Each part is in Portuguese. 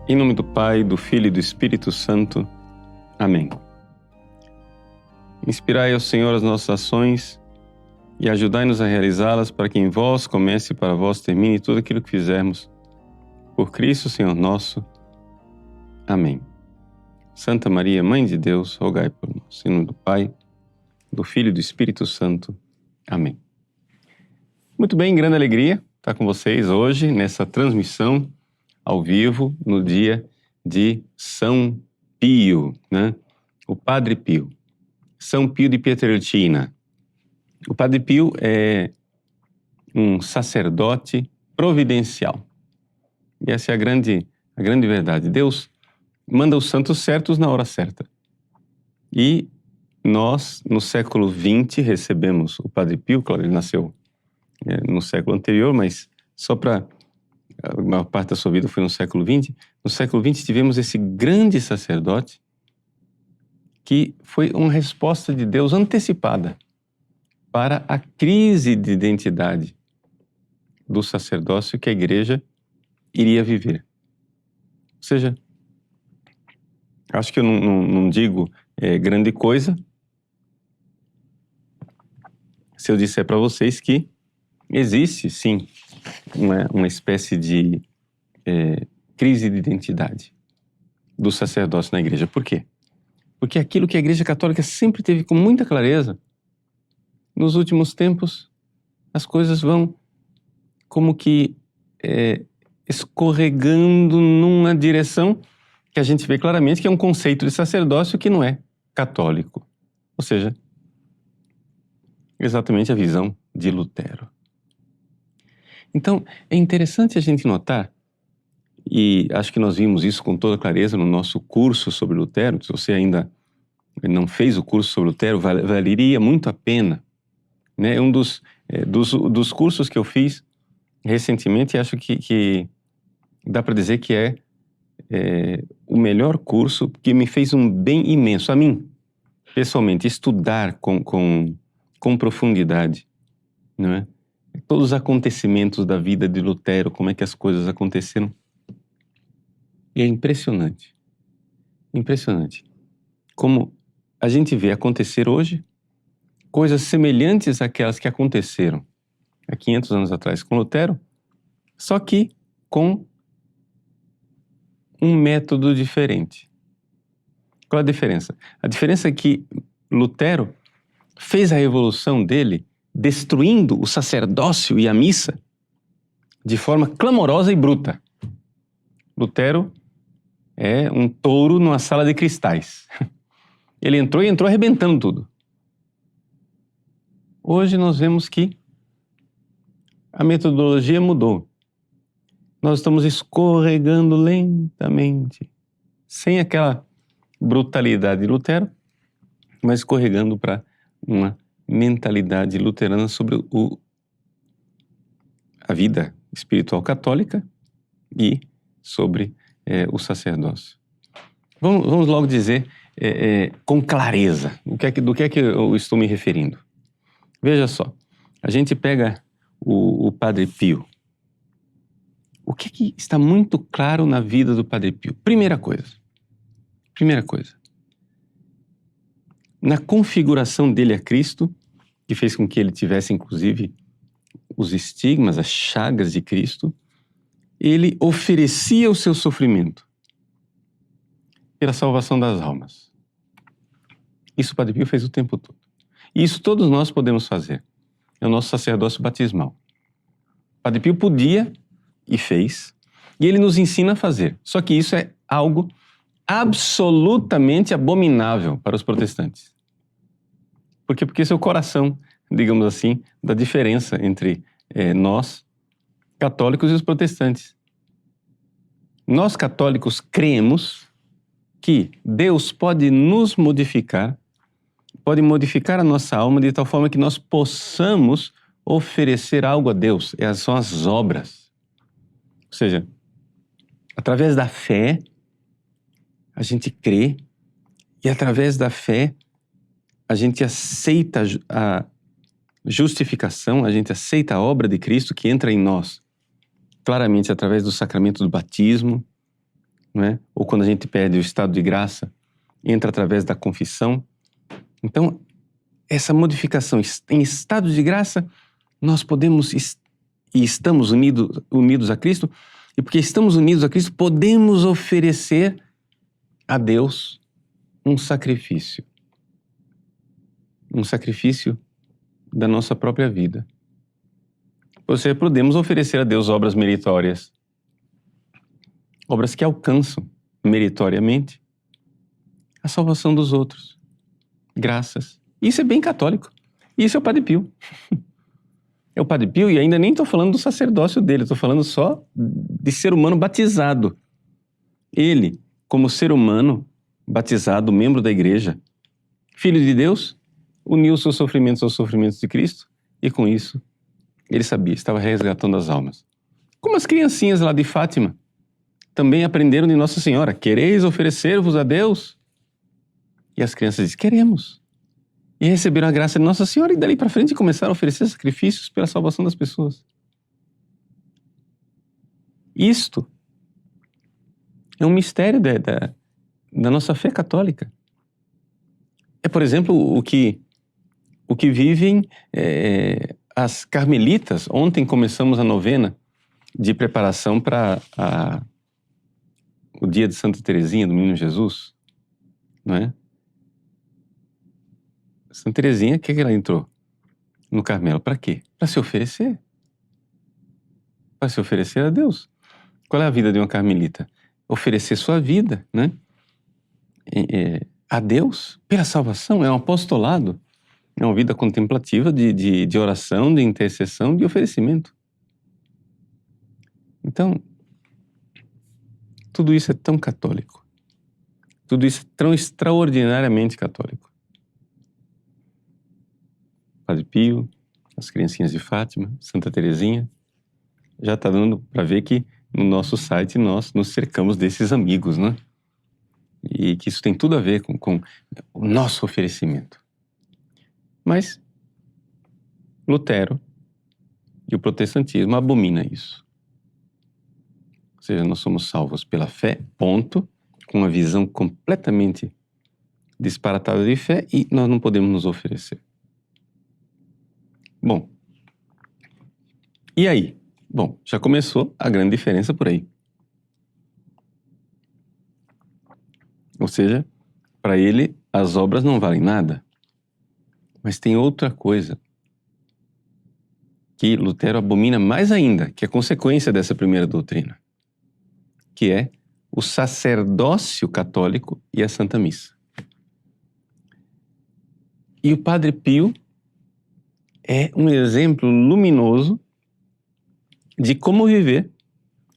Em nome do Pai, do Filho e do Espírito Santo. Amém. Inspirai ao Senhor as nossas ações e ajudai-nos a realizá-las, para que em vós comece e para vós termine tudo aquilo que fizermos. Por Cristo, Senhor nosso. Amém. Santa Maria, Mãe de Deus, rogai por nós. Em nome do Pai, do Filho e do Espírito Santo. Amém. Muito bem, grande alegria estar com vocês hoje nessa transmissão ao vivo no dia de São Pio, né? O Padre Pio. São Pio de Pietrelcina. O Padre Pio é um sacerdote providencial. E essa é a grande verdade. Deus manda os santos certos na hora certa. E nós, no século XX, recebemos o Padre Pio. Claro, ele nasceu no século anterior, mas só para a maior parte da sua vida foi no século XX. No século XX tivemos esse grande sacerdote que foi uma resposta de Deus antecipada para a crise de identidade do sacerdócio que a igreja iria viver. Ou seja, acho que eu não digo grande coisa se eu disser para vocês que existe, sim, uma espécie de crise de identidade do sacerdócio na igreja. Por quê? Porque aquilo que a Igreja Católica sempre teve com muita clareza, nos últimos tempos, as coisas vão como que escorregando numa direção que a gente vê claramente que é um conceito de sacerdócio que não é católico. Ou seja, exatamente a visão de Lutero. Então, é interessante a gente notar, e acho que nós vimos isso com toda clareza no nosso curso sobre Lutero. Se você ainda não fez o curso sobre Lutero, valeria muito a pena, né? É um dos cursos que eu fiz recentemente, e acho que dá para dizer que é o melhor curso, que me fez um bem imenso a mim, pessoalmente, estudar com profundidade, não é? Todos os acontecimentos da vida de Lutero, como é que as coisas aconteceram. E é impressionante, impressionante, como a gente vê acontecer hoje coisas semelhantes àquelas que aconteceram há 500 anos atrás com Lutero, só que com um método diferente. Qual a diferença? A diferença é que Lutero fez a revolução dele destruindo o sacerdócio e a missa de forma clamorosa e bruta. Lutero é um touro numa sala de cristais. Ele entrou arrebentando tudo. Hoje nós vemos que a metodologia mudou. Nós estamos escorregando lentamente, sem aquela brutalidade de Lutero, mas escorregando para uma mentalidade luterana sobre a vida espiritual católica e sobre o sacerdócio. Vamos logo dizer com clareza do que é que eu estou me referindo. Veja só, a gente pega o Padre Pio. O que está muito claro na vida do Padre Pio? Primeira coisa, na configuração dele a Cristo, que fez com que ele tivesse inclusive os estigmas, as chagas de Cristo, ele oferecia o seu sofrimento pela salvação das almas. Isso o Padre Pio fez o tempo todo. E isso todos nós podemos fazer. É o nosso sacerdócio batismal. O Padre Pio podia e fez, e ele nos ensina a fazer. Só que isso é algo absolutamente abominável para os protestantes. Por quê? Porque esse é o coração, digamos assim, da diferença entre nós, católicos, e os protestantes. Nós, católicos, cremos que Deus pode nos modificar, pode modificar a nossa alma de tal forma que nós possamos oferecer algo a Deus. São as obras. Ou seja, através da fé, a gente crê, e através da fé, a gente aceita a justificação, a gente aceita a obra de Cristo que entra em nós, claramente através do sacramento do batismo, não é? Ou quando a gente perde o estado de graça, entra através da confissão. Então, essa modificação em estado de graça, nós podemos e estamos unidos a Cristo, e porque estamos unidos a Cristo, podemos oferecer a Deus um sacrifício da nossa própria vida. Ou seja, podemos oferecer a Deus obras meritórias, obras que alcançam meritoriamente a salvação dos outros, graças. Isso é bem católico. Isso é o Padre Pio. É o Padre Pio, e ainda nem estou falando do sacerdócio dele, estou falando só de ser humano batizado. Ele, como ser humano batizado, membro da igreja, filho de Deus, uniu seus sofrimentos aos sofrimentos de Cristo, e com isso, ele sabia, estava resgatando as almas. Como as criancinhas lá de Fátima, também aprenderam de Nossa Senhora, quereis oferecer-vos a Deus? E as crianças dizem, queremos. E receberam a graça de Nossa Senhora, e dali para frente começaram a oferecer sacrifícios pela salvação das pessoas. Isto é um mistério da nossa fé católica. É, por exemplo, o que vivem as carmelitas. Ontem começamos a novena de preparação para o dia de Santa Teresinha, do Menino Jesus, não é? Santa Teresinha, o que ela entrou no Carmelo? Para quê? Para se oferecer. Para se oferecer a Deus. Qual é a vida de uma carmelita? Oferecer sua vida, né? A Deus pela salvação. É um apostolado. É uma vida contemplativa de oração, de intercessão, de oferecimento. Então, tudo isso é tão católico. Tudo isso é tão extraordinariamente católico. Padre Pio, as criancinhas de Fátima, Santa Teresinha. Já está dando para ver que no nosso site nós nos cercamos desses amigos, né? E que isso tem tudo a ver com o nosso oferecimento. Mas Lutero e o protestantismo abominam isso. Ou seja, nós somos salvos pela fé, ponto, com uma visão completamente disparatada de fé, e nós não podemos nos oferecer. Bom, e aí? Bom, já começou a grande diferença por aí. Ou seja, para ele as obras não valem nada. Mas tem outra coisa que Lutero abomina mais ainda, que é consequência dessa primeira doutrina, que é o sacerdócio católico e a Santa Missa. E o Padre Pio é um exemplo luminoso de como viver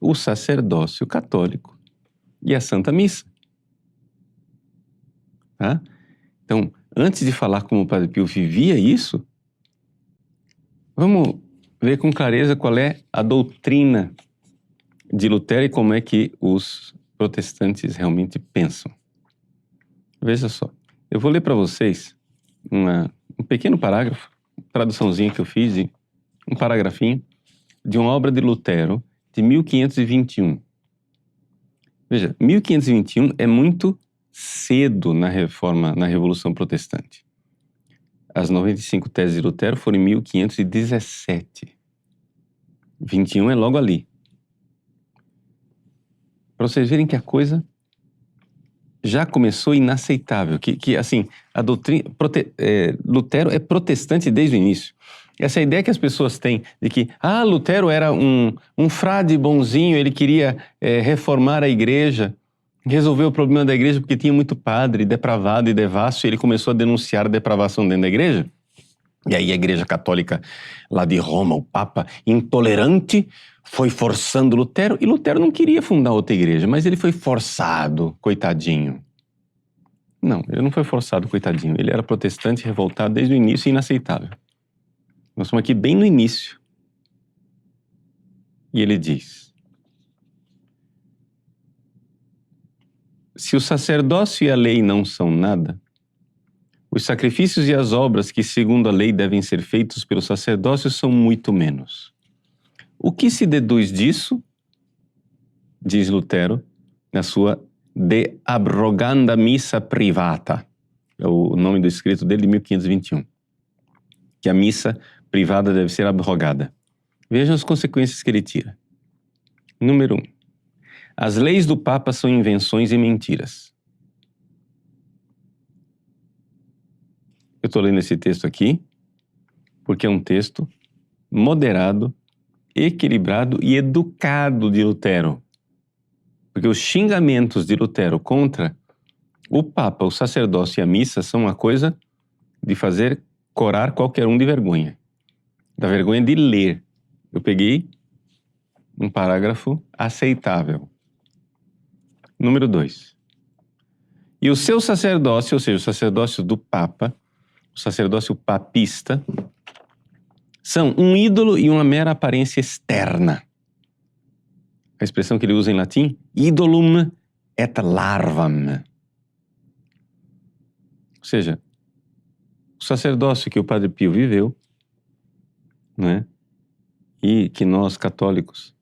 o sacerdócio católico e a Santa Missa. Tá? Então, antes de falar como o Padre Pio vivia isso, vamos ver com clareza qual é a doutrina de Lutero e como é que os protestantes realmente pensam. Veja só, eu vou ler para vocês um pequeno parágrafo, traduçãozinha que eu fiz, um paragrafinho, de uma obra de Lutero, de 1521. Veja, 1521 é muito cedo na Revolução Protestante. As 95 teses de Lutero foram em 1517. 21 é logo ali. Para vocês verem que a coisa já começou inaceitável, que assim, a doutrina, Lutero é protestante desde o início. Essa ideia que as pessoas têm de que, Lutero era um frade bonzinho, ele queria reformar a igreja, resolver o problema da igreja porque tinha muito padre depravado e devasso, e ele começou a denunciar a depravação dentro da igreja. E aí a igreja católica lá de Roma, o Papa, intolerante, foi forçando Lutero, e Lutero não queria fundar outra igreja, mas ele foi forçado, coitadinho. Não, ele não foi forçado, coitadinho. Ele era protestante, revoltado desde o início e inaceitável. Nós estamos aqui bem no início. E ele diz: se o sacerdócio e a lei não são nada, os sacrifícios e as obras que, segundo a lei, devem ser feitos pelo sacerdócio são muito menos. O que se deduz disso, diz Lutero, na sua De Abroganda Missa Privata, é o nome do escrito dele de 1521, que a missa privada deve ser abrogada. Vejam as consequências que ele tira. Número 1. As leis do Papa são invenções e mentiras. Eu estou lendo esse texto aqui porque é um texto moderado, equilibrado e educado de Lutero. Porque os xingamentos de Lutero contra o Papa, o sacerdócio e a missa são uma coisa de fazer corar qualquer um de vergonha. Da vergonha de ler. Eu peguei um parágrafo aceitável. Número 2. E o seu sacerdócio, ou seja, o sacerdócio do Papa, o sacerdócio papista, são um ídolo e uma mera aparência externa. A expressão que ele usa em latim, idolum et larvam. Ou seja, o sacerdócio que o Padre Pio viveu, né, e que nós católicos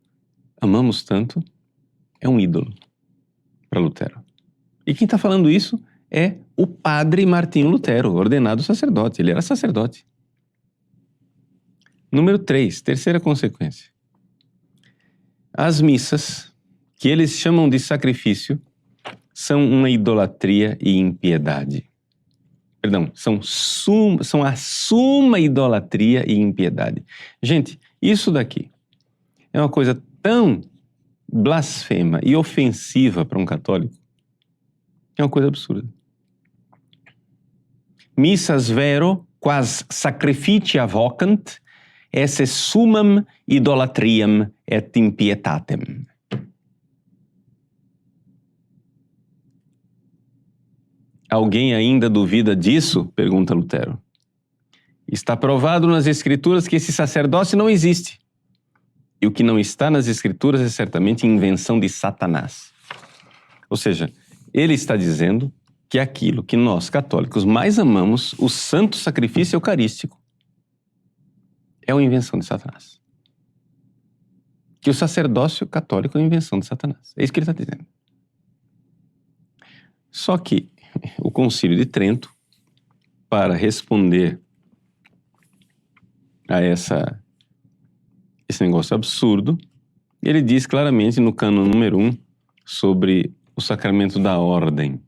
amamos tanto, é um ídolo para Lutero. E quem está falando isso é o Padre Martinho Lutero, ordenado sacerdote. Ele era sacerdote. Número 3, terceira consequência. As missas, que eles chamam de sacrifício, são uma idolatria e impiedade. Perdão, são a suma idolatria e impiedade. Gente, isso daqui é uma coisa tão blasfema e ofensiva para um católico, que é uma coisa absurda. Missas vero, quas sacrificia vocant, esse summum idolatriam et impietatem. Alguém ainda duvida disso? Pergunta Lutero. Está provado nas Escrituras que esse sacerdócio não existe. E o que não está nas Escrituras é certamente invenção de Satanás. Ou seja, ele está dizendo que aquilo que nós, católicos, mais amamos, o santo sacrifício eucarístico, é uma invenção de Satanás. Que o sacerdócio católico é uma invenção de Satanás. É isso que ele está dizendo. Só que o Concílio de Trento, para responder a esse negócio absurdo, ele diz claramente no cânon número 1 sobre o sacramento da ordem.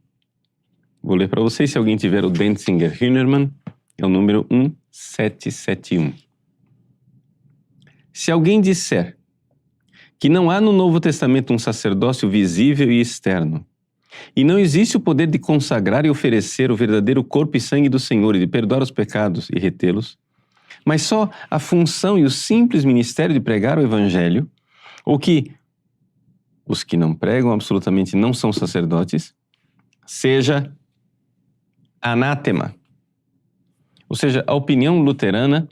Vou ler para vocês, se alguém tiver o Denzinger Hühnermann, é o número 1771. Se alguém disser que não há no Novo Testamento um sacerdócio visível e externo, e não existe o poder de consagrar e oferecer o verdadeiro corpo e sangue do Senhor e de perdoar os pecados e retê-los, mas só a função e o simples ministério de pregar o Evangelho, ou que os que não pregam absolutamente não são sacerdotes, seja anátema. Ou seja, a opinião luterana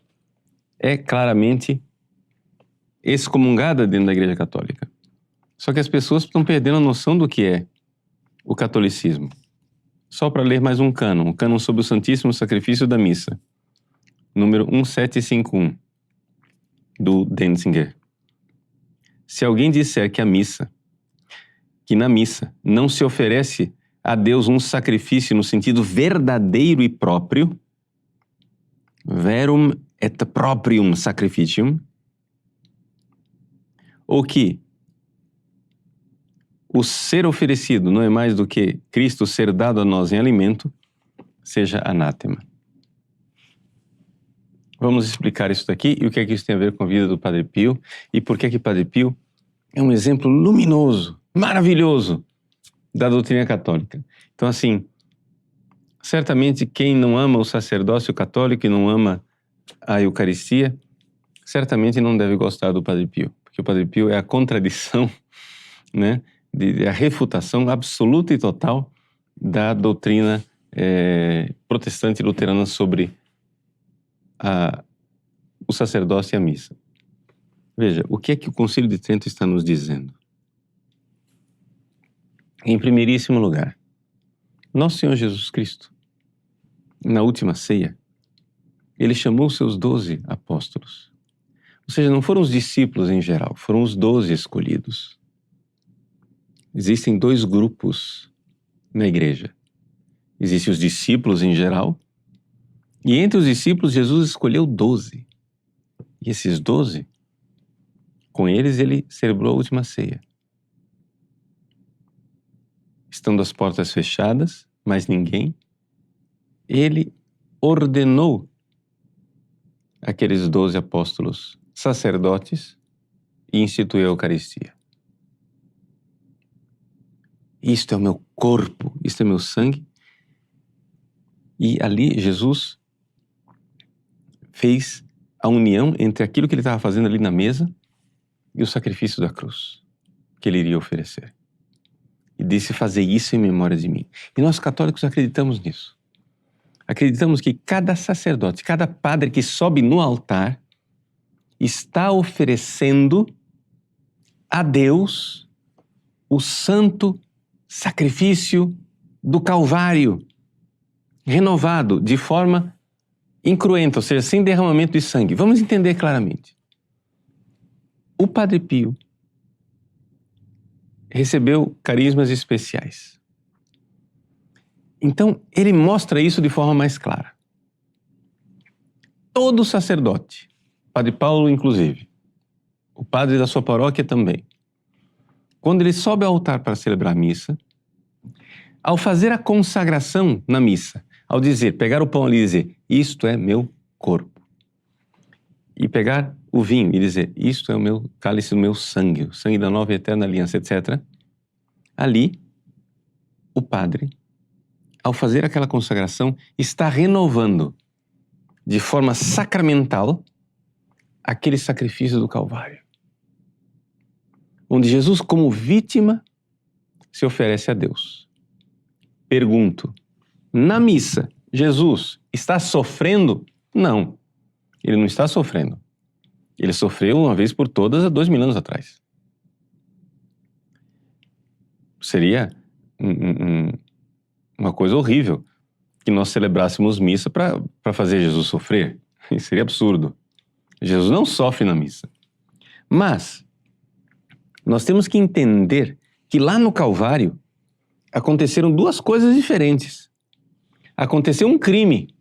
é claramente excomungada dentro da Igreja Católica. Só que as pessoas estão perdendo a noção do que é o catolicismo. Só para ler mais um cânon sobre o Santíssimo Sacrifício da Missa, número 1751, do Denzinger. Se alguém disser que na missa não se oferece a Deus um sacrifício no sentido verdadeiro e próprio, verum et proprium sacrificium, ou que o ser oferecido não é mais do que Cristo ser dado a nós em alimento, seja anátema. Vamos explicar isso daqui e o que é que isso tem a ver com a vida do Padre Pio e por que Padre Pio é um exemplo luminoso, maravilhoso da doutrina católica. Então, assim, certamente quem não ama o sacerdócio católico e não ama a Eucaristia, certamente não deve gostar do Padre Pio, porque o Padre Pio é a contradição, né, a refutação absoluta e total da doutrina protestante luterana sobre o sacerdócio e a missa. Veja, o que é que o Concílio de Trento está nos dizendo? Em primeiríssimo lugar, nosso Senhor Jesus Cristo, na última ceia, ele chamou seus 12 apóstolos. Ou seja, não foram os discípulos em geral, foram os 12 escolhidos. Existem dois grupos na igreja. Existem os discípulos em geral, e entre os discípulos Jesus escolheu 12. E esses 12, com eles ele celebrou a última ceia. Estando as portas fechadas, mas ninguém, ele ordenou aqueles 12 apóstolos sacerdotes e instituiu a Eucaristia. Isto é o meu corpo, isto é meu sangue. E ali Jesus fez a união entre aquilo que ele estava fazendo ali na mesa e o sacrifício da cruz que ele iria oferecer. E disse: fazer isso em memória de mim. E nós católicos acreditamos nisso. Acreditamos que cada sacerdote, cada padre que sobe no altar está oferecendo a Deus o santo sacrifício do Calvário, renovado de forma incruenta, ou seja, sem derramamento de sangue. Vamos entender claramente. O Padre Pio recebeu carismas especiais. Então, ele mostra isso de forma mais clara. Todo sacerdote, Padre Paulo inclusive, o padre da sua paróquia também, quando ele sobe ao altar para celebrar a missa, ao fazer a consagração na missa, ao dizer, pegar o pão ali e dizer, isto é meu corpo, e pegar o vinho e dizer, isto é o meu cálice do meu sangue, o sangue da nova e eterna aliança, etc. Ali, o padre, ao fazer aquela consagração, está renovando de forma sacramental aquele sacrifício do Calvário, onde Jesus, como vítima, se oferece a Deus. Pergunto, na missa, Jesus está sofrendo? Não, ele não está sofrendo. Ele sofreu uma vez por todas há 2000 anos atrás. Seria uma coisa horrível que nós celebrássemos missa para fazer Jesus sofrer. Isso seria absurdo. Jesus não sofre na missa. Mas nós temos que entender que lá no Calvário aconteceram duas coisas diferentes. Aconteceu um crime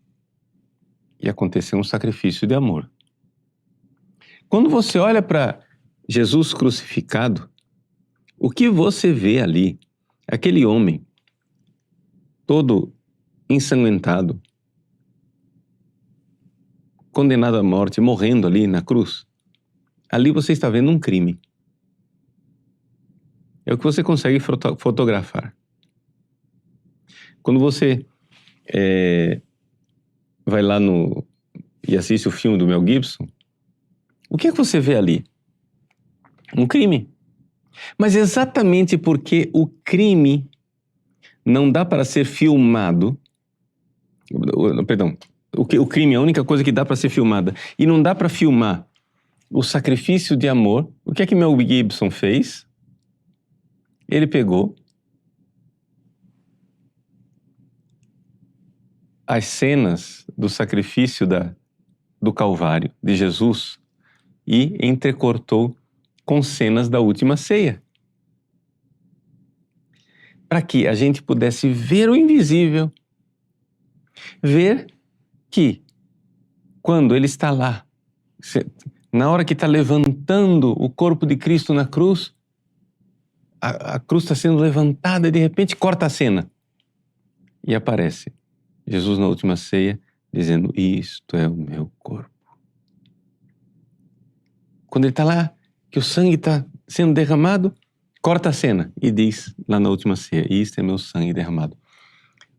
e aconteceu um sacrifício de amor. Quando você olha para Jesus crucificado, o que você vê ali? Aquele homem todo ensanguentado, condenado à morte, morrendo ali na cruz. Ali você está vendo um crime. É o que você consegue fotografar. Quando você vai lá e assiste o filme do Mel Gibson, o que é que você vê ali? Um crime. Mas exatamente porque o crime não dá para ser filmado, perdão, o crime é a única coisa que dá para ser filmada, e não dá para filmar o sacrifício de amor, o que é que Mel Gibson fez? Ele pegou as cenas do sacrifício do Calvário, de Jesus, e entrecortou com cenas da última ceia. Para que a gente pudesse ver o invisível, ver que quando ele está lá, na hora que está levantando o corpo de Cristo na cruz, a cruz está sendo levantada e de repente corta a cena. E aparece Jesus na última ceia dizendo, isto é o meu corpo. Quando ele está lá, que o sangue está sendo derramado, corta a cena e diz lá na última ceia, isto é meu sangue derramado.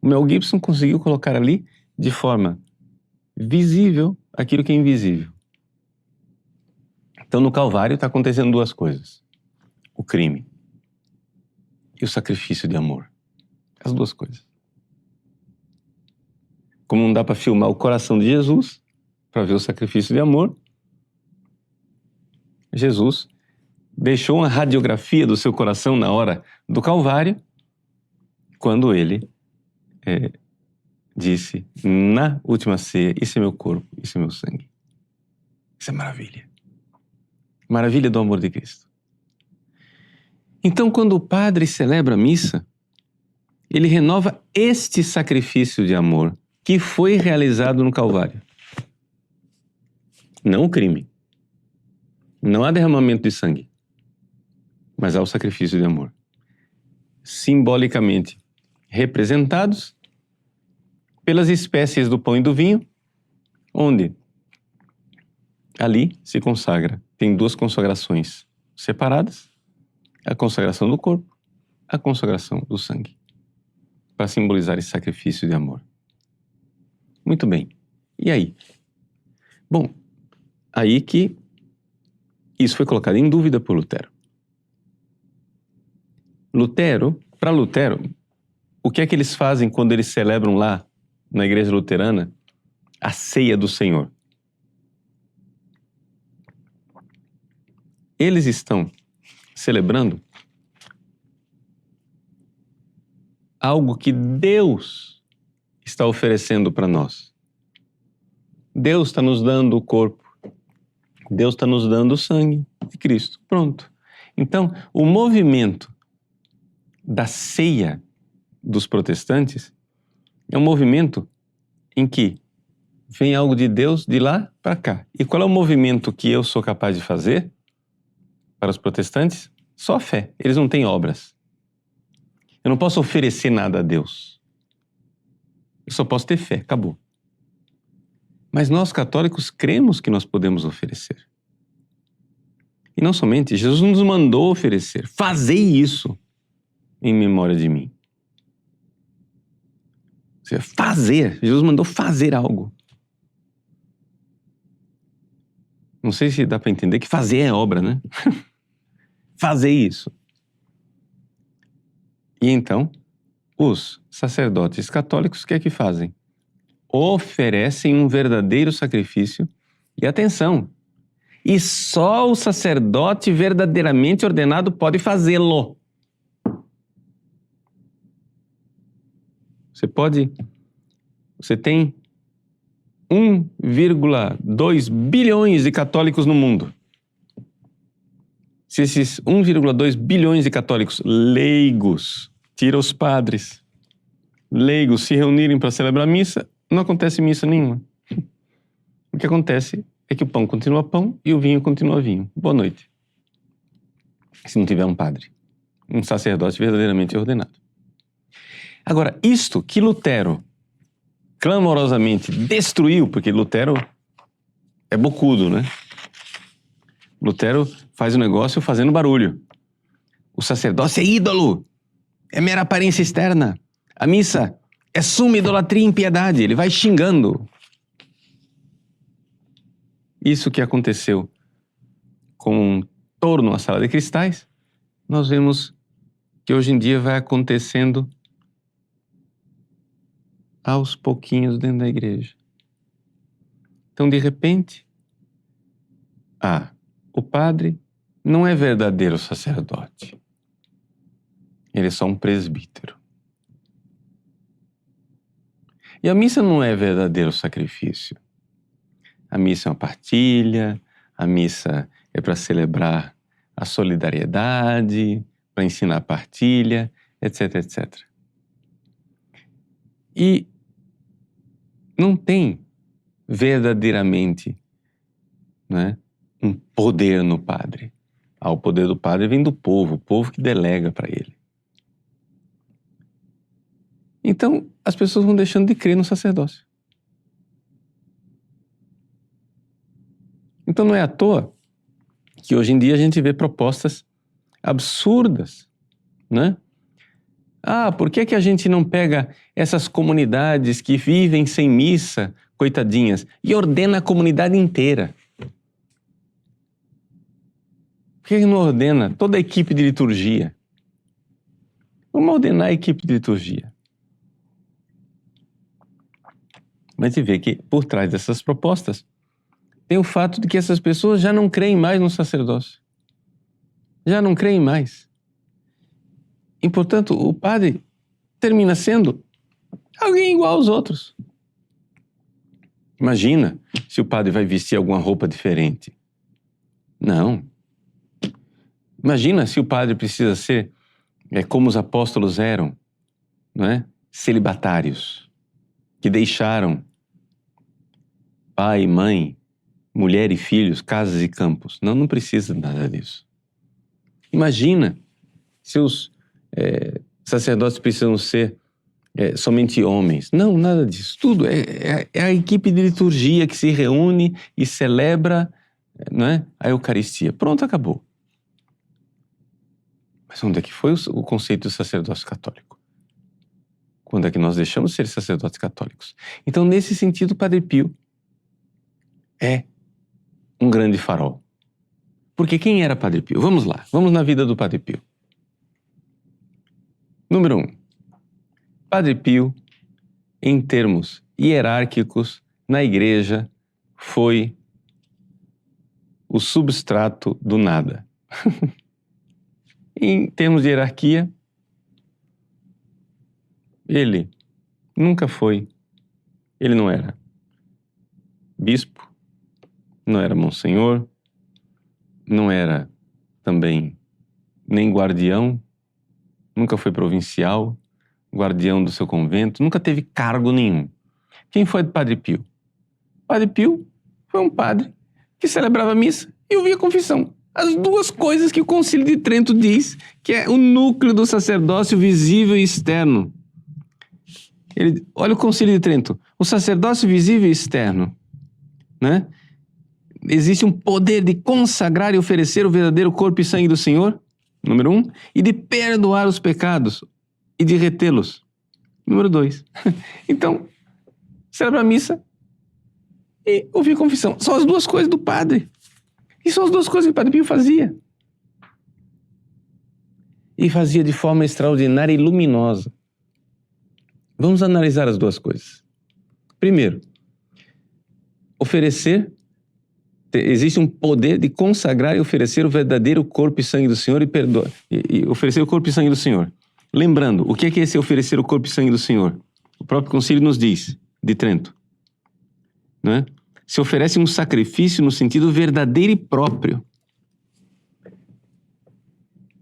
O Mel Gibson conseguiu colocar ali de forma visível aquilo que é invisível. Então no Calvário está acontecendo duas coisas. O crime e o sacrifício de amor. As duas coisas. Como não dá para filmar o coração de Jesus para ver o sacrifício de amor, Jesus deixou uma radiografia do seu coração na hora do Calvário, quando ele disse na última ceia, isso é meu corpo, isso é meu sangue. Isso é maravilha. Maravilha do amor de Cristo. Então, quando o padre celebra a missa, ele renova este sacrifício de amor que foi realizado no Calvário. Não o crime. Não há derramamento de sangue, mas há o sacrifício de amor. Simbolicamente representados pelas espécies do pão e do vinho, onde ali se consagra. Tem duas consagrações separadas, a consagração do corpo, a consagração do sangue, para simbolizar esse sacrifício de amor. Muito bem. E aí? Bom, aí que isso foi colocado em dúvida por Lutero. Para Lutero, o que é que eles fazem quando eles celebram lá, na igreja luterana, a ceia do Senhor? Eles estão celebrando algo que Deus está oferecendo para nós. Deus está nos dando o corpo. Deus está nos dando o sangue de Cristo. Pronto. Então, o movimento da ceia dos protestantes é um movimento em que vem algo de Deus de lá para cá. E qual é o movimento que eu sou capaz de fazer para os protestantes? Só a fé. Eles não têm obras. Eu não posso oferecer nada a Deus. Eu só posso ter fé. Acabou. Mas nós, católicos, cremos que nós podemos oferecer. E não somente, Jesus nos mandou oferecer. Fazei isso em memória de mim. Ou seja, fazer. Jesus mandou fazer algo. Não sei se dá para entender que fazer é obra, né? Fazer isso. E então, os sacerdotes católicos, o que é que fazem? Oferecem um verdadeiro sacrifício. E atenção, e só o sacerdote verdadeiramente ordenado pode fazê-lo. Você tem 1,2 bilhões de católicos no mundo. Se esses 1,2 bilhões de católicos leigos, tira os padres, leigos se reunirem para celebrar a missa, não acontece missa nenhuma. O que acontece é que o pão continua pão e o vinho continua vinho. Boa noite. Se não tiver um padre, um sacerdote verdadeiramente ordenado. Agora, isto que Lutero clamorosamente destruiu, porque Lutero é bocudo, né? Lutero faz o negócio fazendo barulho. O sacerdócio é ídolo, é mera aparência externa. A missa é suma idolatria e impiedade. Ele vai xingando. Isso que aconteceu com torno à sala de cristais, nós vemos que hoje em dia vai acontecendo aos pouquinhos dentro da igreja. Então, de repente, o padre não é verdadeiro sacerdote. Ele é só um presbítero. E a missa não é verdadeiro sacrifício. A missa é uma partilha, a missa é para celebrar a solidariedade, para ensinar a partilha, etc, etc. E não tem verdadeiramente, né, um poder no padre. O poder do padre vem do povo, o povo que delega para ele. Então, as pessoas vão deixando de crer no sacerdócio. Então, não é à toa que hoje em dia a gente vê propostas absurdas, né? Por que a gente não pega essas comunidades que vivem sem missa, coitadinhas, e ordena a comunidade inteira? Por que não ordena toda a equipe de liturgia? Vamos ordenar a equipe de liturgia. Mas você vê que por trás dessas propostas tem o fato de que essas pessoas já não creem mais no sacerdócio. Já não creem mais. E, portanto, o padre termina sendo alguém igual aos outros. Imagina se o padre vai vestir alguma roupa diferente. Não. Imagina se o padre precisa ser como os apóstolos eram, não é? Celibatários, que deixaram pai, mãe, mulher e filhos, casas e campos. Não, não precisa de nada disso. Imagina se os sacerdotes precisam ser somente homens. Não, nada disso. Tudo é a equipe de liturgia que se reúne e celebra, não é, a Eucaristia. Pronto, acabou. Mas onde é que foi o conceito do sacerdócio católico? Quando é que nós deixamos de ser sacerdotes católicos? Então, nesse sentido, o Padre Pio é um grande farol. Porque quem era Padre Pio? Vamos lá, vamos na vida do Padre Pio. Número 1. Padre Pio, em termos hierárquicos, na igreja, foi o substrato do nada. Em termos de hierarquia, ele não era bispo, não era monsenhor, não era também nem guardião, nunca foi provincial, guardião do seu convento, nunca teve cargo nenhum. Quem foi do Padre Pio? Padre Pio foi um padre que celebrava a missa e ouvia a confissão. As duas coisas que o Concílio de Trento diz que é o núcleo do sacerdócio visível e externo. Olha o Concílio de Trento. O sacerdócio visível e externo, né? Existe um poder de consagrar e oferecer o verdadeiro corpo e sangue do Senhor, número 1, e de perdoar os pecados e de retê-los, número 2. Então, celebrar a missa e ouvir a confissão. São as duas coisas do padre. E são as duas coisas que o Padre Pio fazia. E fazia de forma extraordinária e luminosa. Vamos analisar as duas coisas. Primeiro, existe um poder de consagrar e oferecer o verdadeiro corpo e sangue do Senhor e oferecer o corpo e sangue do Senhor. Lembrando, o que é esse oferecer o corpo e sangue do Senhor? O próprio concílio nos diz, de Trento, não é? Se oferece um sacrifício no sentido verdadeiro e próprio.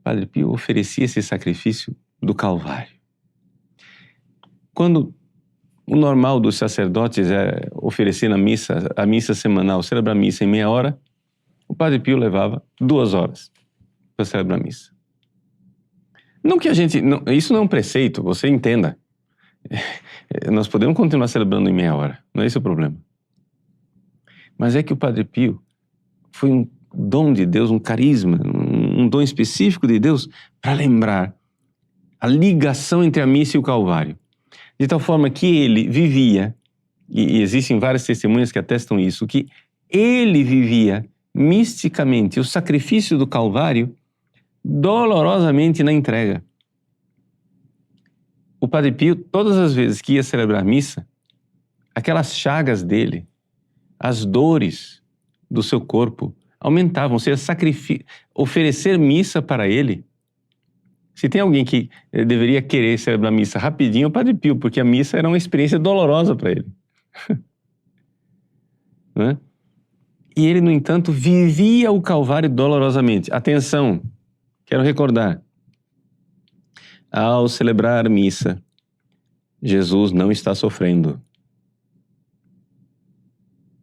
Padre Pio oferecia esse sacrifício do Calvário. Quando o normal dos sacerdotes é oferecer a missa semanal, celebrar a missa em meia hora, o Padre Pio levava 2 horas para celebrar a missa. Não que isso não é um preceito, você entenda. Nós podemos continuar celebrando em meia hora, não é esse o problema. Mas é que o Padre Pio foi um dom de Deus, um carisma, um dom específico de Deus para lembrar a ligação entre a missa e o Calvário. De tal forma que ele vivia, e existem várias testemunhas que atestam isso, que ele vivia misticamente o sacrifício do Calvário dolorosamente na entrega. O Padre Pio, todas as vezes que ia celebrar a missa, aquelas chagas dele, as dores do seu corpo aumentavam, ou seja, oferecer missa para ele. Se tem alguém que deveria querer celebrar a missa rapidinho, é o Padre Pio, porque a missa era uma experiência dolorosa para ele. Não é? E ele, no entanto, vivia o Calvário dolorosamente. Atenção, quero recordar. Ao celebrar a missa, Jesus não está sofrendo.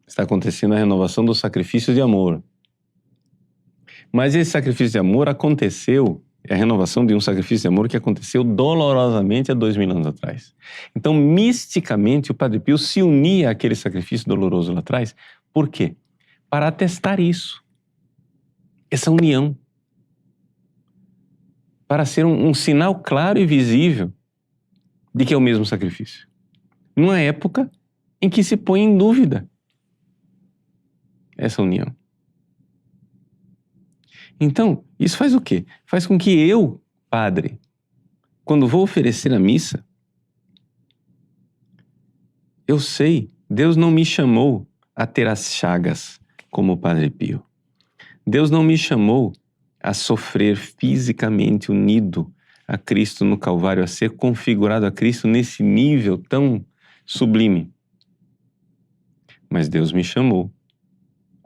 Está acontecendo a renovação do sacrifício de amor. Mas esse sacrifício de amor aconteceu, é a renovação de um sacrifício de amor que aconteceu dolorosamente há 2000 anos atrás. Então, misticamente, o Padre Pio se unia àquele sacrifício doloroso lá atrás. Por quê? Para atestar isso. Essa união. Para ser um sinal claro e visível de que é o mesmo sacrifício. Numa época em que se põe em dúvida essa união. Então, isso faz o quê? Faz com que eu, padre, quando vou oferecer a missa, eu sei, Deus não me chamou a ter as chagas como o Padre Pio. Deus não me chamou a sofrer fisicamente unido a Cristo no Calvário, a ser configurado a Cristo nesse nível tão sublime. Mas Deus me chamou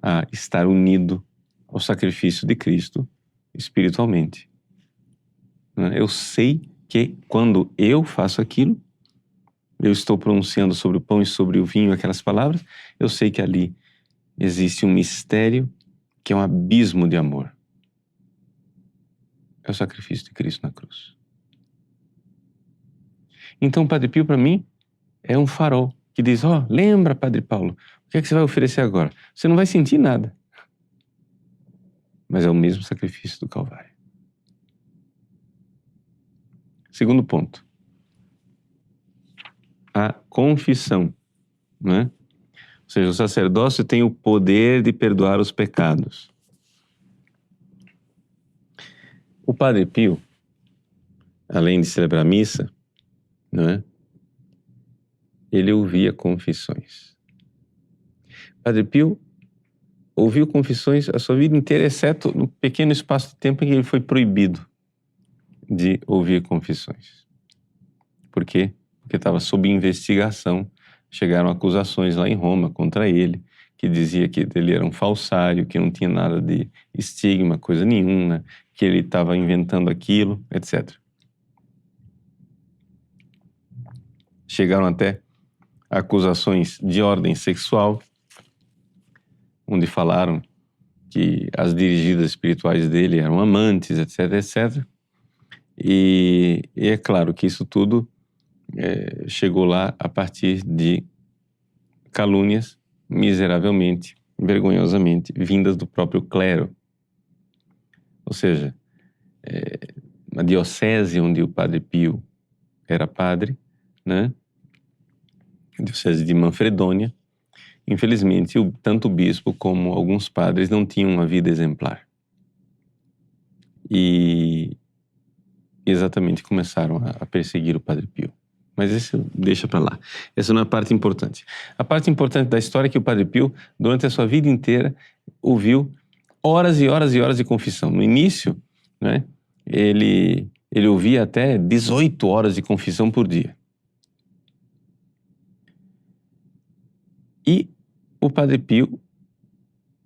a estar unido ao sacrifício de Cristo espiritualmente. Eu sei que quando eu faço aquilo, eu estou pronunciando sobre o pão e sobre o vinho aquelas palavras, eu sei que ali existe um mistério que é um abismo de amor. É o sacrifício de Cristo na cruz. Então o Padre Pio, para mim, é um farol que diz, lembra, Padre Paulo, o que é que você vai oferecer agora? Você não vai sentir nada. Mas é o mesmo sacrifício do Calvário. Segundo ponto. A confissão, né? Ou seja, o sacerdócio tem o poder de perdoar os pecados. O Padre Pio, além de celebrar a missa, né, ele ouvia confissões. Padre Pio ouviu confissões a sua vida inteira, exceto no pequeno espaço de tempo em que ele foi proibido de ouvir confissões. Por quê? Porque estava sob investigação. Chegaram acusações lá em Roma contra ele, que dizia que ele era um falsário, que não tinha nada de estigma, coisa nenhuma, que ele estava inventando aquilo, etc. Chegaram até acusações de ordem sexual, onde falaram que as dirigidas espirituais dele eram amantes, etc, etc. E é claro que isso tudo chegou lá a partir de calúnias miseravelmente, vergonhosamente, vindas do próprio clero. Ou seja, na diocese onde o Padre Pio era padre, né? A diocese de Manfredônia, infelizmente, tanto o bispo como alguns padres não tinham uma vida exemplar. E exatamente começaram a perseguir o Padre Pio. Mas isso deixa para lá. Essa não é a parte importante. A parte importante da história é que o Padre Pio, durante a sua vida inteira, ouviu horas e horas e horas de confissão. No início, né, ele ouvia até 18 horas de confissão por dia. E o Padre Pio,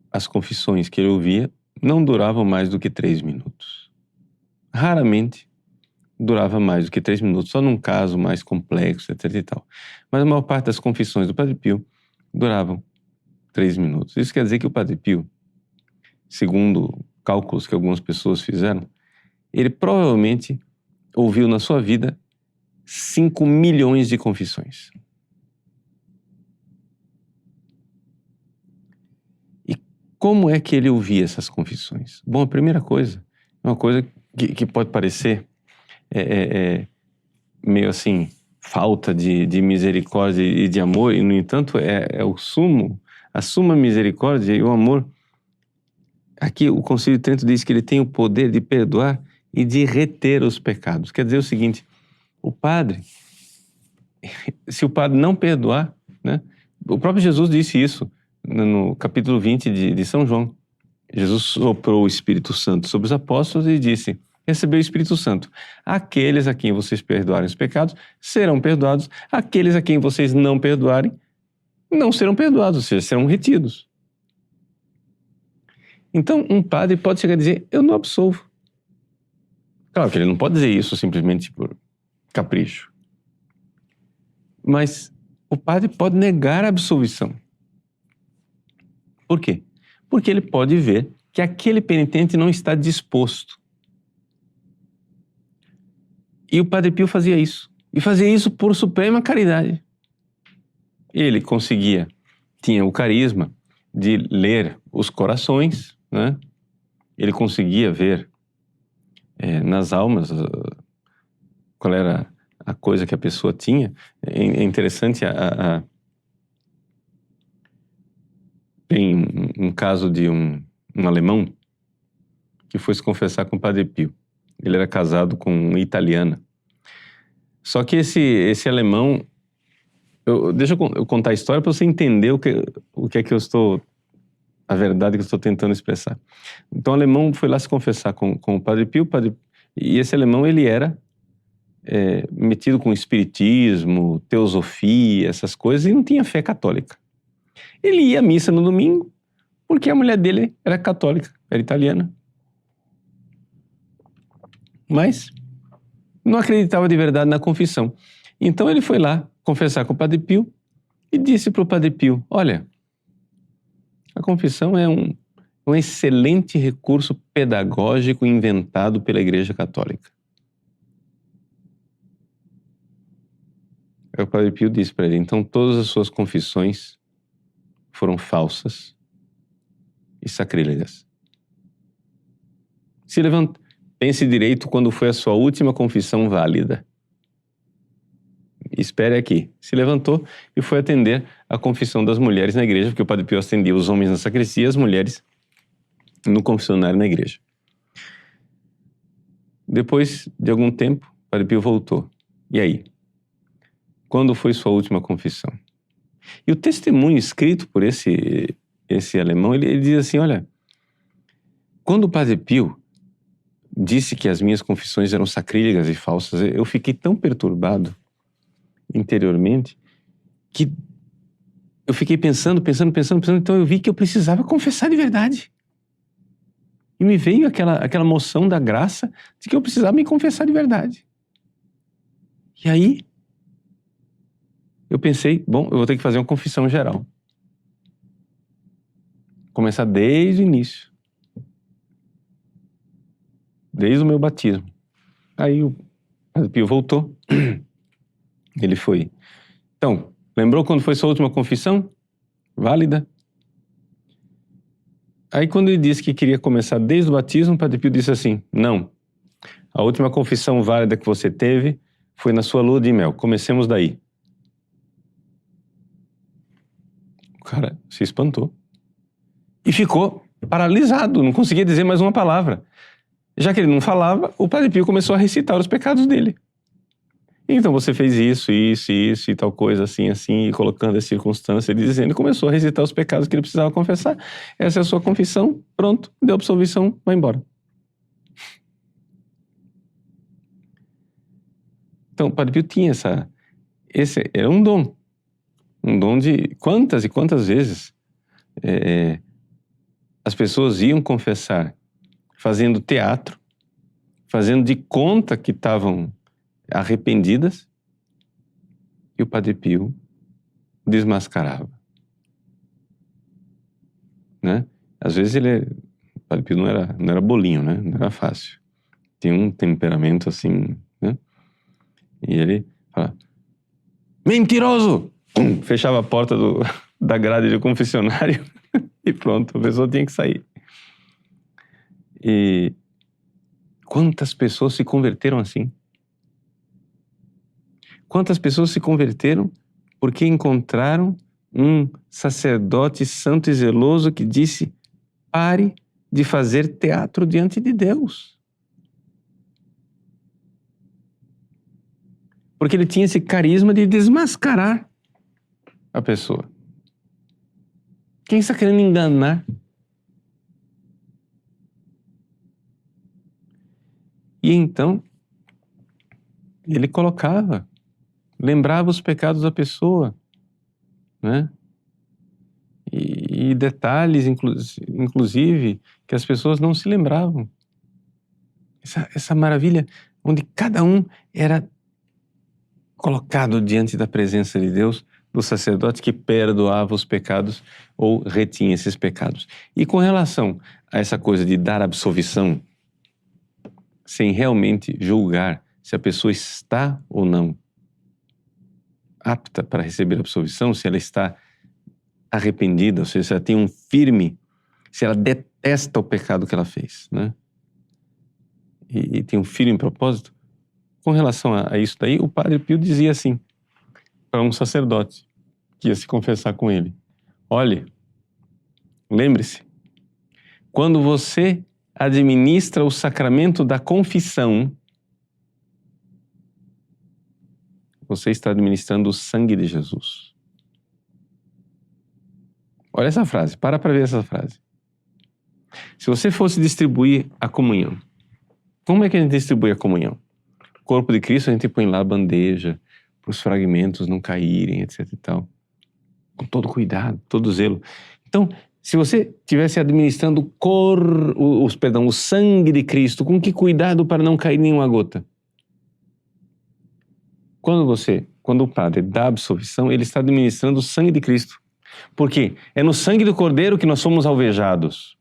as confissões que ele ouvia, não duravam mais do que 3 minutos. Raramente durava mais do que 3 minutos, só num caso mais complexo, etc e tal. Mas a maior parte das confissões do Padre Pio duravam 3 minutos. Isso quer dizer que o Padre Pio, segundo cálculos que algumas pessoas fizeram, ele provavelmente ouviu na sua vida 5 milhões de confissões. E como é que ele ouvia essas confissões? Bom, a primeira coisa, é uma coisa que pode parecer meio assim, falta de misericórdia e de amor, e no entanto a suma misericórdia e o amor. Aqui o Concílio de Trento diz que ele tem o poder de perdoar e de reter os pecados. Quer dizer o seguinte, o padre, se o padre não perdoar, né, o próprio Jesus disse isso no capítulo 20 de São João. Jesus soprou o Espírito Santo sobre os apóstolos e disse, recebeu o Espírito Santo. Aqueles a quem vocês perdoarem os pecados serão perdoados. Aqueles a quem vocês não perdoarem não serão perdoados, ou seja, serão retidos. Então, um padre pode chegar a dizer, eu não absolvo. Claro que ele não pode dizer isso simplesmente por capricho. Mas o padre pode negar a absolvição. Por quê? Porque ele pode ver que aquele penitente não está disposto. E o Padre Pio fazia isso. E fazia isso por suprema caridade. Ele tinha o carisma de ler os corações, né? Ele conseguia ver nas almas qual era a coisa que a pessoa tinha. É interessante, tem um caso de um alemão que foi se confessar com o Padre Pio. Ele era casado com uma italiana. Só que esse alemão... deixa eu contar a história para você entender o que é que eu estou... a verdade que eu estou tentando expressar. Então o alemão foi lá se confessar com o Padre Pio, e esse alemão ele era metido com espiritismo, teosofia, essas coisas, e não tinha fé católica. Ele ia à missa no domingo porque a mulher dele era católica, era italiana. mas não acreditava de verdade na confissão. Então ele foi lá confessar com o Padre Pio e disse para o Padre Pio: olha, a confissão é um excelente recurso pedagógico inventado pela Igreja Católica. Aí o Padre Pio disse para ele: então todas as suas confissões foram falsas e sacrílegas. Se levanta, pense direito quando foi a sua última confissão válida. Espere aqui. Se levantou e foi atender a confissão das mulheres na igreja, porque o Padre Pio atendia os homens na sacristia e as mulheres no confessionário na igreja. Depois de algum tempo, o Padre Pio voltou. E aí? Quando foi sua última confissão? E o testemunho escrito por esse alemão, ele diz assim: olha, quando o Padre Pio disse que as minhas confissões eram sacrílegas e falsas, eu fiquei tão perturbado interiormente que eu fiquei pensando, então eu vi que eu precisava confessar de verdade. E me veio aquela moção da graça de que eu precisava me confessar de verdade. E aí eu pensei, bom, eu vou ter que fazer uma confissão geral. Começar desde o início. Desde o meu batismo. Aí o Padre Pio voltou. Ele foi. Então, lembrou quando foi sua última confissão? Válida? Aí quando ele disse que queria começar desde o batismo, o Padre Pio disse assim: não. A última confissão válida que você teve foi na sua lua de mel. Comecemos daí. O cara se espantou. E ficou paralisado, não conseguia dizer mais uma palavra. Já que ele não falava, o Padre Pio começou a recitar os pecados dele. Então você fez isso e tal coisa, assim, e colocando as circunstâncias, ele dizendo, ele começou a recitar os pecados que ele precisava confessar. Essa é a sua confissão, pronto, deu absolvição, vai embora. Então o Padre Pio tinha esse era um dom de quantas e quantas vezes as pessoas iam confessar fazendo teatro, fazendo de conta que estavam arrependidas, e o Padre Pio desmascarava, né? Às vezes o Padre Pio não era bolinho, né? Não era fácil. Tinha um temperamento assim, né? E ele falava: mentiroso! Pum, fechava a porta da grade do confessionário e pronto, a pessoa tinha que sair. E quantas pessoas se converteram assim? Quantas pessoas se converteram porque encontraram um sacerdote santo e zeloso que disse: pare de fazer teatro diante de Deus. Porque ele tinha esse carisma de desmascarar a pessoa. Quem está querendo enganar? E então, ele lembrava os pecados da pessoa, né? E detalhes, inclusive, que as pessoas não se lembravam. Essa maravilha onde cada um era colocado diante da presença de Deus, do sacerdote que perdoava os pecados ou retinha esses pecados. E com relação a essa coisa de dar absolvição, sem realmente julgar se a pessoa está ou não apta para receber absolvição, se ela está arrependida, ou seja, se ela tem se ela detesta o pecado que ela fez, né? E tem um firme propósito. Com relação a isso daí, o Padre Pio dizia assim, para um sacerdote que ia se confessar com ele: olhe, lembre-se, quando você administra o sacramento da confissão, você está administrando o sangue de Jesus. Olha essa frase, para ver essa frase. Se você fosse distribuir a comunhão, como é que a gente distribui a comunhão? O corpo de Cristo a gente põe lá a bandeja, para os fragmentos não caírem, etc e tal. Com todo cuidado, todo zelo. Então, Se você estivesse administrando o sangue de Cristo, com que cuidado para não cair nenhuma gota? Quando o padre dá a absolvição, ele está administrando o sangue de Cristo. Por quê? É no sangue do Cordeiro que nós somos alvejados,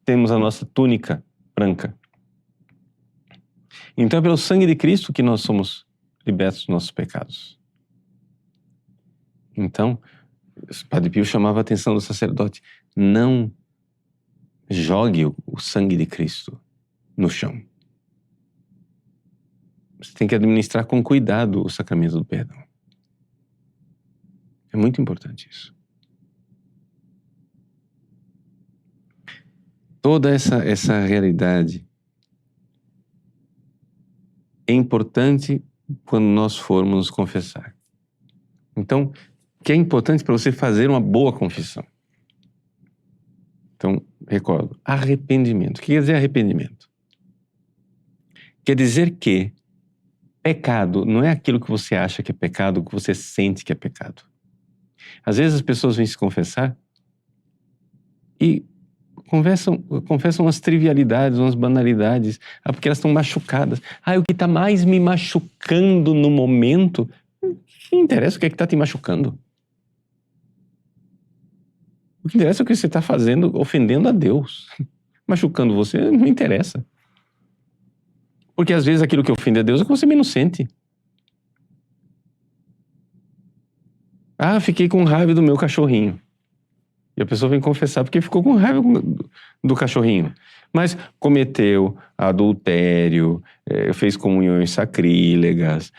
temos a nossa túnica branca. Então é pelo sangue de Cristo que nós somos libertos dos nossos pecados. Então, o Padre Pio chamava a atenção do sacerdote: não jogue o sangue de Cristo no chão. Você tem que administrar com cuidado o sacramento do perdão. É muito importante isso. Toda essa realidade é importante quando nós formos nos confessar. Então, que é importante para você fazer uma boa confissão. Então, recordo, arrependimento. O que quer dizer arrependimento? Quer dizer que pecado não é aquilo que você acha que é pecado, que você sente que é pecado. Às vezes as pessoas vêm se confessar e confessam umas trivialidades, umas banalidades, porque elas estão machucadas. O que está mais me machucando no momento, não interessa o que é que está te machucando. O que interessa é o que você está fazendo, ofendendo a Deus. Machucando você, não interessa. Porque às vezes aquilo que ofende a Deus é que você menos sente. Fiquei com raiva do meu cachorrinho. E a pessoa vem confessar porque ficou com raiva do cachorrinho. Mas cometeu adultério, fez comunhões sacrílegas,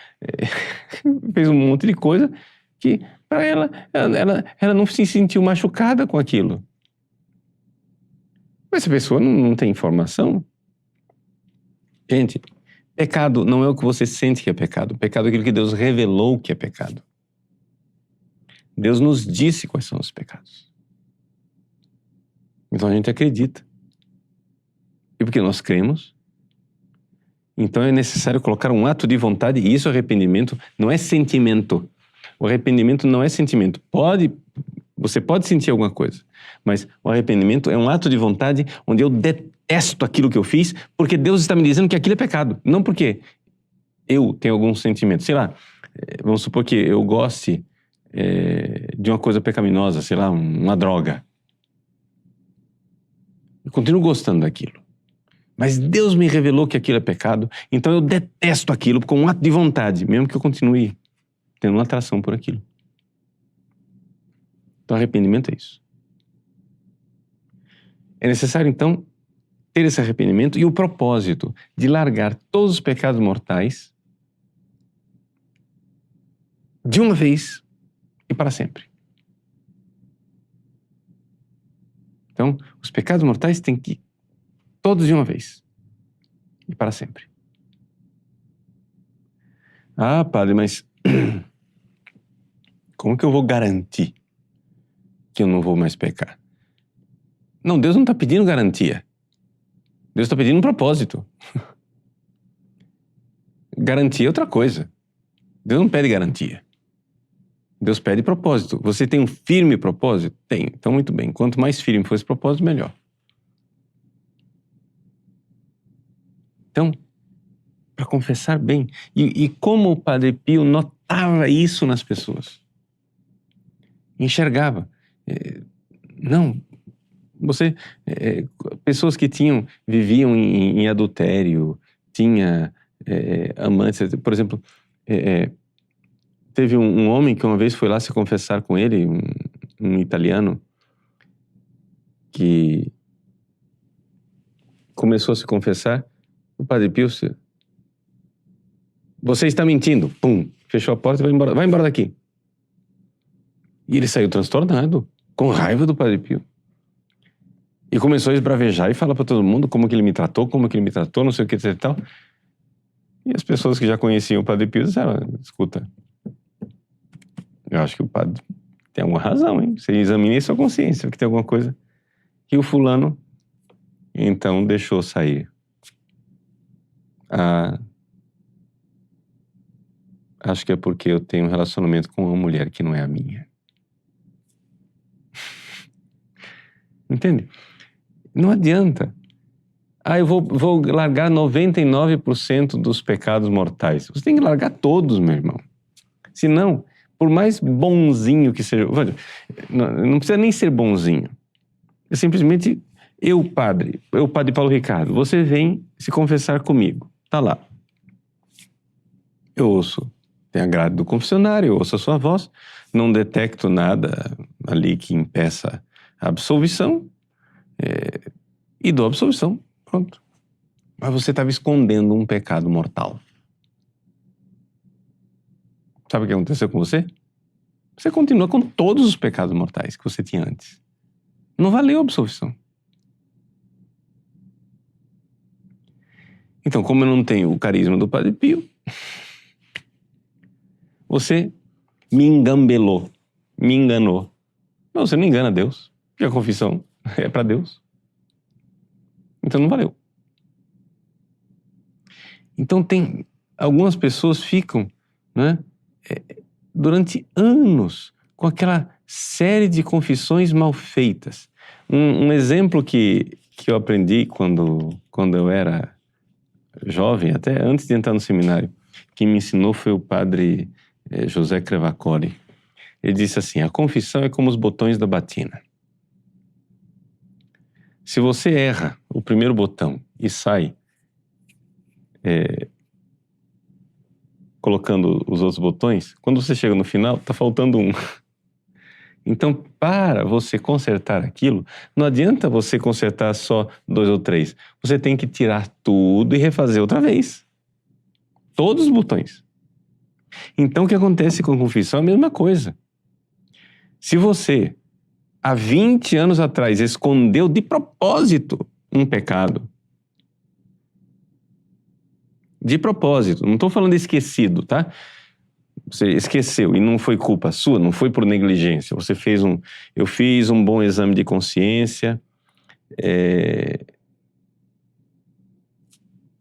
fez um monte de coisa que para ela não se sentiu machucada com aquilo. Mas essa pessoa não tem informação. Gente, pecado não é o que você sente que é pecado. Pecado é aquilo que Deus revelou que é pecado. Deus nos disse quais são os pecados. Então a gente acredita. E porque nós cremos, então é necessário colocar um ato de vontade, e isso, arrependimento, não é sentimento. O arrependimento não é sentimento. Você pode sentir alguma coisa, mas o arrependimento é um ato de vontade onde eu detesto aquilo que eu fiz, porque Deus está me dizendo que aquilo é pecado. Não porque eu tenho algum sentimento. Sei lá, vamos supor que eu goste de uma coisa pecaminosa, sei lá, uma droga. Eu continuo gostando daquilo. Mas Deus me revelou que aquilo é pecado, então eu detesto aquilo com um ato de vontade, mesmo que eu continue tendo uma atração por aquilo. Então, arrependimento é isso. É necessário, então, ter esse arrependimento e o propósito de largar todos os pecados mortais de uma vez e para sempre. Então, os pecados mortais têm que ir todos de uma vez e para sempre. Padre, mas como que eu vou garantir que eu não vou mais pecar? Não, Deus não está pedindo garantia. Deus está pedindo um propósito. Garantia é outra coisa. Deus não pede garantia. Deus pede propósito. Você tem um firme propósito? Tem. Então, muito bem. Quanto mais firme for esse propósito, melhor. Então, para confessar bem. E como o Padre Pio notava isso nas pessoas. Enxergava. Pessoas que viviam em adultério, tinha amantes, por exemplo, teve um homem que uma vez foi lá se confessar com ele, um italiano, que começou a se confessar. O Padre Pio, você está mentindo, pum, fechou a porta e vai embora daqui. E ele saiu transtornado, com raiva do Padre Pio. E começou a esbravejar e falar para todo mundo como que ele me tratou, não sei o que e tal. E as pessoas que já conheciam o Padre Pio disseram: escuta, eu acho que o padre tem alguma razão, hein? Você examine a sua consciência, que tem alguma coisa. E o fulano, então, deixou sair. Acho que é porque eu tenho um relacionamento com uma mulher que não é a minha. Entende? Não adianta. Eu vou largar 99% dos pecados mortais. Você tem que largar todos, meu irmão. Senão, por mais bonzinho que seja... Não precisa nem ser bonzinho. É simplesmente eu, Padre Paulo Ricardo, você vem se confessar comigo. Tá lá. Eu ouço. Tem a grade do confessionário, eu ouço a sua voz. Não detecto nada ali que impeça a absolvição. E dou absolvição. Pronto. Mas você estava escondendo um pecado mortal. Sabe o que aconteceu com você? Você continua com todos os pecados mortais que você tinha antes. Não valeu a absolvição. Então, como eu não tenho o carisma do Padre Pio, você me engambelou, me enganou. Não, você não engana Deus, porque a confissão é para Deus. Então não valeu. Então algumas pessoas ficam, né, durante anos com aquela série de confissões mal feitas. Um exemplo que eu aprendi quando eu era jovem, até antes de entrar no seminário, quem me ensinou foi o padre José Crevacoli. Ele disse assim: a confissão é como os botões da batina. Se você erra o primeiro botão e sai colocando os outros botões, quando você chega no final, está faltando um. Então, para você consertar aquilo, não adianta você consertar só 2 ou 3. Você tem que tirar tudo e refazer outra vez. Todos os botões. Então, o que acontece com a confissão é a mesma coisa. Se você, há 20 anos atrás, escondeu de propósito um pecado, de propósito, não estou falando esquecido, tá? Você esqueceu e não foi culpa sua, não foi por negligência. Eu fiz um bom exame de consciência,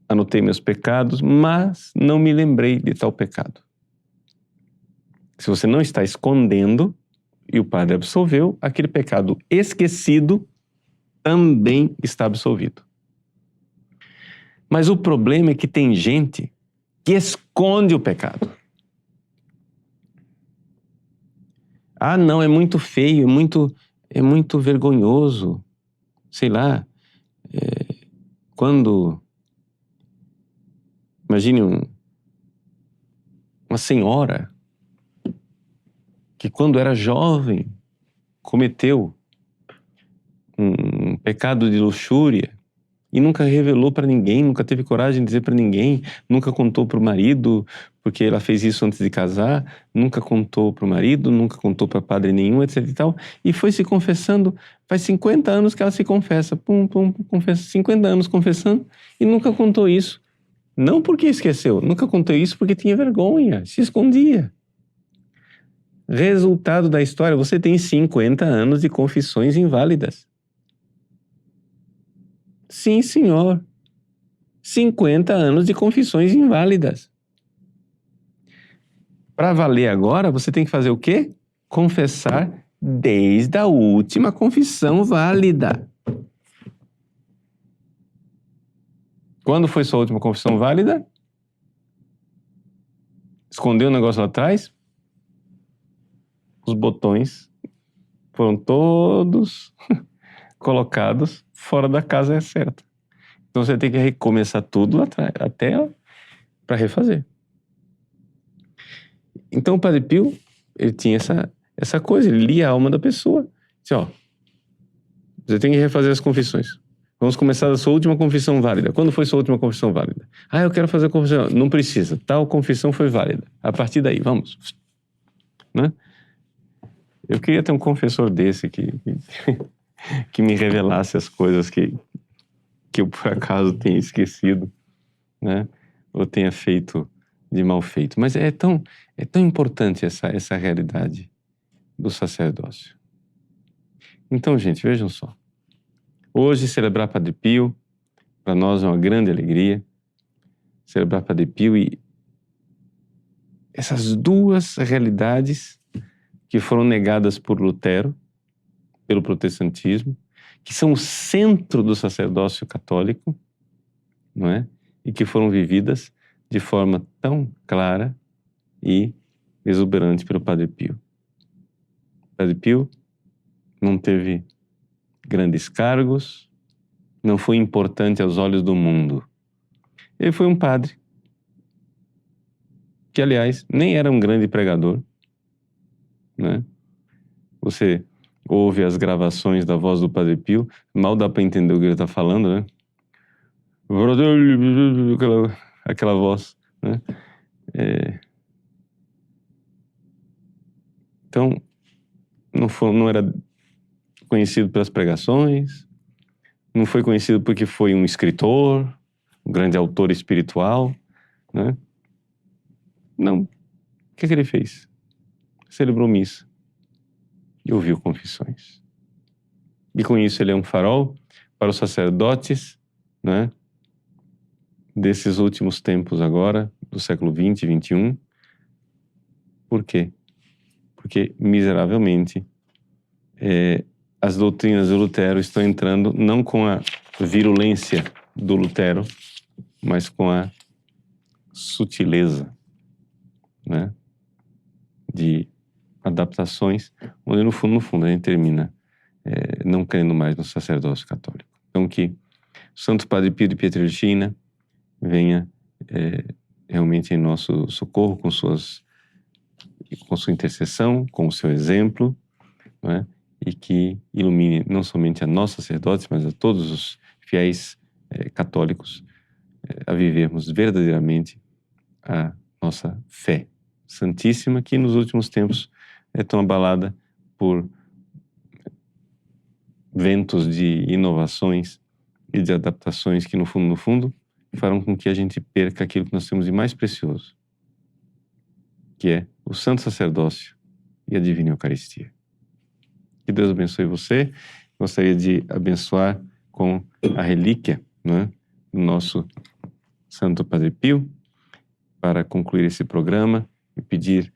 anotei meus pecados, mas não me lembrei de tal pecado. Se você não está escondendo e o padre absolveu, aquele pecado esquecido também está absolvido. Mas o problema é que tem gente que esconde o pecado. Não, é muito feio, é muito vergonhoso. Sei lá, imagine uma senhora que quando era jovem cometeu um pecado de luxúria e nunca revelou para ninguém, nunca teve coragem de dizer para ninguém, nunca contou para o marido, porque ela fez isso antes de casar, nunca contou para o marido, nunca contou para padre nenhum, etc e tal, e foi se confessando. Faz 50 anos que ela se confessa, confessa, 50 anos confessando e nunca contou isso. Não porque esqueceu, nunca contou isso porque tinha vergonha, se escondia. Resultado da história, você tem 50 anos de confissões inválidas. Sim, senhor. 50 anos de confissões inválidas. Para valer agora, você tem que fazer o quê? Confessar desde a última confissão válida. Quando foi sua última confissão válida? Escondeu o negócio lá atrás? Os botões foram todos colocados fora da casa certa. Então você tem que recomeçar tudo lá atrás, até para refazer. Então o Padre Pio, ele tinha essa coisa, ele lia a alma da pessoa. Disse, você tem que refazer as confissões. Vamos começar da sua última confissão válida. Quando foi sua última confissão válida? Eu quero fazer a confissão. Não precisa, tal confissão foi válida. A partir daí, vamos. Né? Eu queria ter um confessor desse que me revelasse as coisas que eu por acaso tenha esquecido, né? Ou tenha feito de mal feito. Mas é tão importante essa realidade do sacerdócio. Então, gente, vejam só. Hoje, celebrar Padre Pio, para nós é uma grande alegria. Celebrar Padre Pio e essas duas realidades que foram negadas por Lutero, pelo protestantismo, que são o centro do sacerdócio católico, não é? E que foram vividas de forma tão clara e exuberante pelo Padre Pio. O Padre Pio não teve grandes cargos, não foi importante aos olhos do mundo. Ele foi um padre que, aliás, nem era um grande pregador, né? Você ouve as gravações da voz do Padre Pio, mal dá para entender o que ele está falando, né? Aquela voz, né? Então, não era conhecido pelas pregações, não foi conhecido porque foi um escritor, um grande autor espiritual, né? Não. O que ele fez? Celebrou missa e ouviu confissões. E com isso ele é um farol para os sacerdotes, né, desses últimos tempos agora, do século XX e XXI. Por quê? Porque, miseravelmente, as doutrinas do Lutero estão entrando não com a virulência do Lutero, mas com a sutileza, né, de adaptações, onde no fundo a gente termina não crendo mais no sacerdócio católico. Então que Santo Padre Pio de Pietrelcina venha realmente em nosso socorro com sua intercessão, com o seu exemplo, né? E que ilumine não somente a nós sacerdotes, mas a todos os fiéis católicos a vivermos verdadeiramente a nossa fé santíssima, que nos últimos tempos é tão abalada por ventos de inovações e de adaptações que no fundo farão com que a gente perca aquilo que nós temos de mais precioso, que é o santo sacerdócio e a divina Eucaristia. Que Deus abençoe você. Gostaria de abençoar com a relíquia, né, do nosso Santo Padre Pio, para concluir esse programa e pedir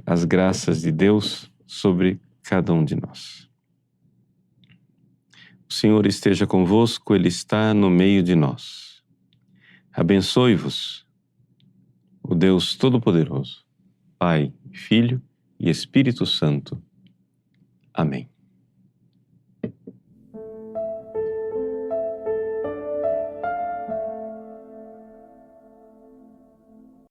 as graças de Deus sobre cada um de nós. O Senhor esteja convosco, Ele está no meio de nós. Abençoe-vos o Deus Todo-Poderoso, Pai, Filho e Espírito Santo. Amém.